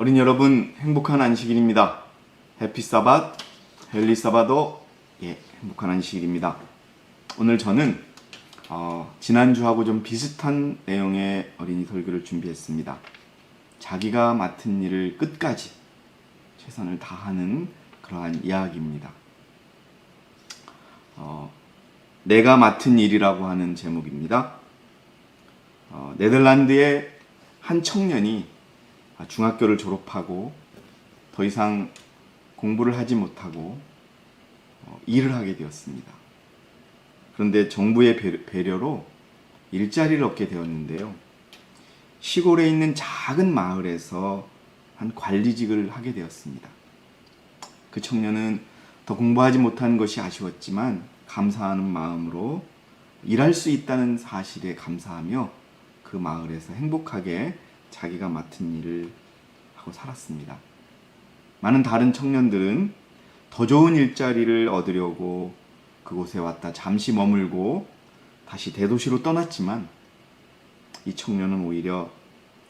어린 여러분, 행복한 안식일입니다. 해피 사bat, 헬리 사바도, 행복한 안식일입니다. 오늘 저는 지난주하고 좀 비슷한 내용의 어린이 설교를 준비했습니다. 자기가 맡은 일을 끝까지 최선을 다하는 그러한 이야기입니다. 내가 맡은 일이라고 하는 제목입니다. 네덜란드의 한 청년이 중학교를 졸업하고 더 이상 공부를 하지 못하고 일을 하게 되었습니다. 그런데 정부의 배려로 일자리를 얻게 되었는데요. 시골에 있는 작은 마을에서 한 관리직을 하게 되었습니다. 그 청년은 더 공부하지 못한 것이 아쉬웠지만 감사하는 마음으로 일할 수 있다는 사실에 감사하며 그 마을에서 행복하게 자기가 맡은 일을 하고 살았습니다. 많은 다른 청년들은 더 좋은 일자리를 얻으려고 그곳에 왔다 잠시 머물고 다시 대도시로 떠났지만 이 청년은 오히려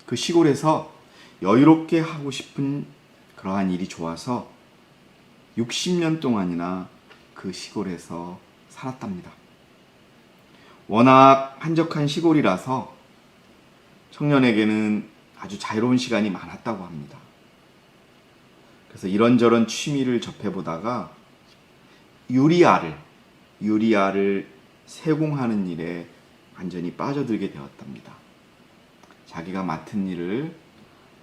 그 시골에서 여유롭게 하고 싶은 그러한 일이 좋아서 60년 동안이나 그 시골에서 살았답니다. 워낙 한적한 시골이라서 청년에게는 아주 자유로운 시간이 많았다고 합니다. 그래서 이런저런 취미를 접해보다가 유리알을 세공하는 일에 완전히 빠져들게 되었답니다. 자기가 맡은 일을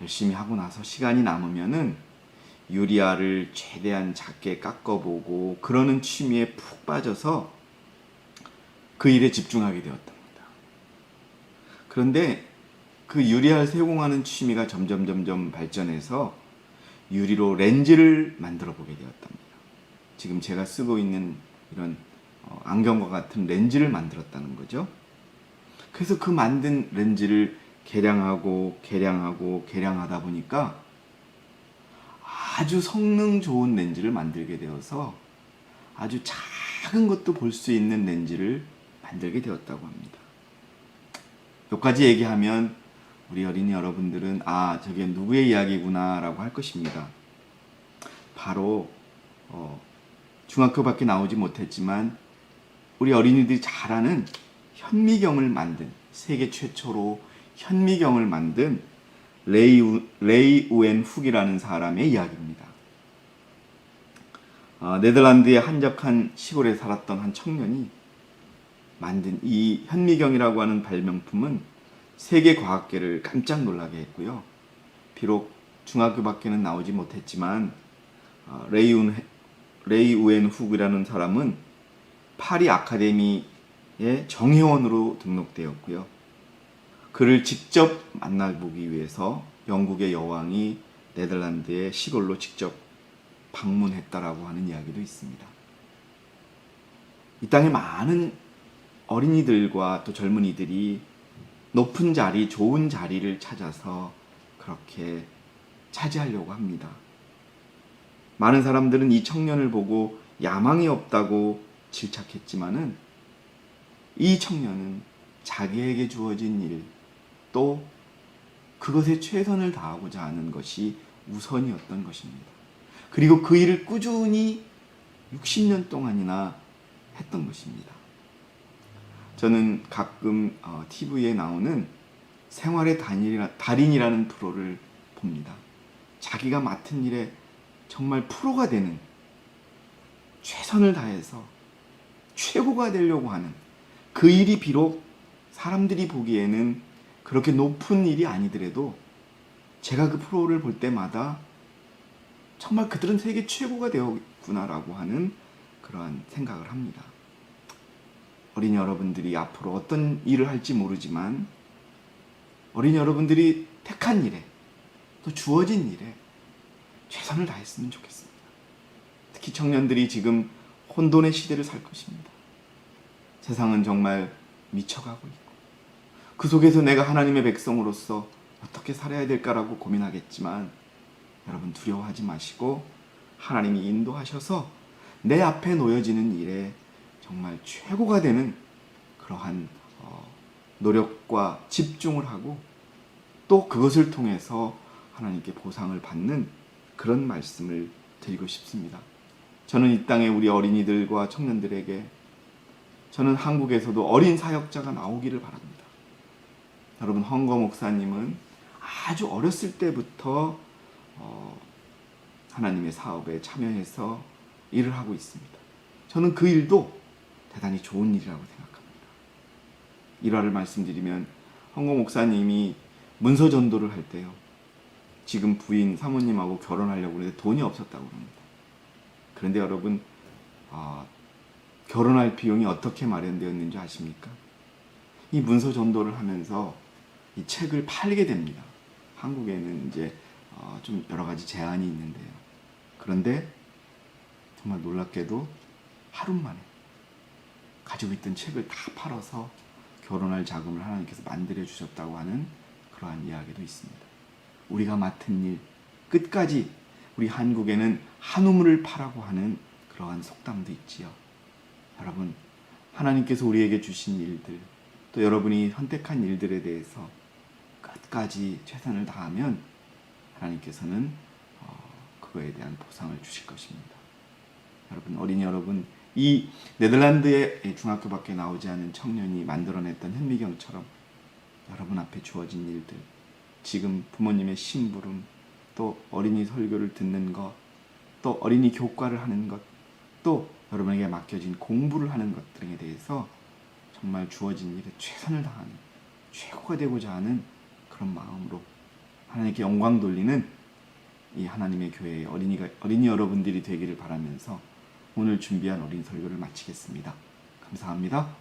열심히 하고 나서 시간이 남으면은 유리알을 최대한 작게 깎아보고 그러는 취미에 푹 빠져서 그 일에 집중하게 되었답니다. 그런데 그 유리알 세공하는 취미가 점점 발전해서 유리로 렌즈를 만들어 보게 되었답니다. 지금 제가 쓰고 있는 이런 안경과 같은 렌즈를 만들었다는 거죠. 그래서 그 만든 렌즈를 개량하다 보니까 아주 성능 좋은 렌즈를 만들게 되어서 아주 작은 것도 볼 수 있는 렌즈를 만들게 되었다고 합니다. 여기까지 얘기하면 우리 어린이 여러분들은 저게 누구의 이야기구나 라고 할 것입니다. 바로 중학교밖에 나오지 못했지만 우리 어린이들이 잘 아는 세계 최초로 현미경을 만든 레이 우엔 훅이라는 사람의 이야기입니다. 네덜란드의 한적한 시골에 살았던 한 청년이 만든 이 현미경이라고 하는 발명품은 세계 과학계를 깜짝 놀라게 했고요. 비록 중학교밖에는 나오지 못했지만 레이 우엔 훅이라는 사람은 파리 아카데미의 정회원으로 등록되었고요. 그를 직접 만나보기 위해서 영국의 여왕이 네덜란드의 시골로 직접 방문했다라고 하는 이야기도 있습니다. 이 땅에 많은 어린이들과 또 젊은이들이 높은 자리, 좋은 자리를 찾아서 그렇게 차지하려고 합니다. 많은 사람들은 이 청년을 보고 야망이 없다고 질책했지만은 이 청년은 자기에게 주어진 일, 또 그것에 최선을 다하고자 하는 것이 우선이었던 것입니다. 그리고 그 일을 꾸준히 60년 동안이나 했던 것입니다. 저는 가끔 TV에 나오는 생활의 달인이라는 프로를 봅니다. 자기가 맡은 일에 정말 프로가 되는, 최선을 다해서 최고가 되려고 하는 그 일이 비록 사람들이 보기에는 그렇게 높은 일이 아니더라도 제가 그 프로를 볼 때마다 정말 그들은 세계 최고가 되었구나라고 하는 그러한 생각을 합니다. 어린이 여러분들이 앞으로 어떤 일을 할지 모르지만 어린이 여러분들이 택한 일에, 또 주어진 일에 최선을 다했으면 좋겠습니다. 특히 청년들이 지금 혼돈의 시대를 살 것입니다. 세상은 정말 미쳐가고 있고 그 속에서 내가 하나님의 백성으로서 어떻게 살아야 될까라고 고민하겠지만 여러분 두려워하지 마시고 하나님이 인도하셔서 내 앞에 놓여지는 일에 정말 최고가 되는 그러한 노력과 집중을 하고 또 그것을 통해서 하나님께 보상을 받는 그런 말씀을 드리고 싶습니다. 저는 이 땅에 우리 어린이들과 청년들에게, 저는 한국에서도 어린 사역자가 나오기를 바랍니다. 여러분, 헌거 목사님은 아주 어렸을 때부터 하나님의 사업에 참여해서 일을 하고 있습니다. 저는 그 일도 대단히 좋은 일이라고 생각합니다. 일화를 말씀드리면, 헌거 목사님이 문서 전도를 할 때요, 지금 부인 사모님하고 결혼하려고 하는데 돈이 없었다고 합니다. 그런데 여러분, 결혼할 비용이 어떻게 마련되었는지 아십니까? 이 문서 전도를 하면서 이 책을 팔게 됩니다. 한국에는 이제 좀 여러 가지 제한이 있는데요. 그런데 정말 놀랍게도 하루 만에 가지고 있던 책을 다 팔아서 결혼할 자금을 하나님께서 만들어 주셨다고 하는 그러한 이야기도 있습니다. 우리가 맡은 일 끝까지, 우리 한국에는 한 우물을 파라고 하는 그러한 속담도 있지요. 여러분, 하나님께서 우리에게 주신 일들, 또 여러분이 선택한 일들에 대해서 끝까지 최선을 다하면 하나님께서는 그거에 대한 보상을 주실 것입니다. 여러분, 어린이 여러분, 이 네덜란드의 중학교밖에 나오지 않은 청년이 만들어냈던 현미경처럼 여러분 앞에 주어진 일들, 지금 부모님의 심부름, 또 어린이 설교를 듣는 것, 또 어린이 교과를 하는 것, 또 여러분에게 맡겨진 공부를 하는 것 등에 대해서 정말 주어진 일에 최선을 다하는, 최고가 되고자 하는 그런 마음으로 하나님께 영광 돌리는 이 하나님의 교회의 어린이 여러분들이 되기를 바라면서 오늘 준비한 어린이 설교를 마치겠습니다. 감사합니다.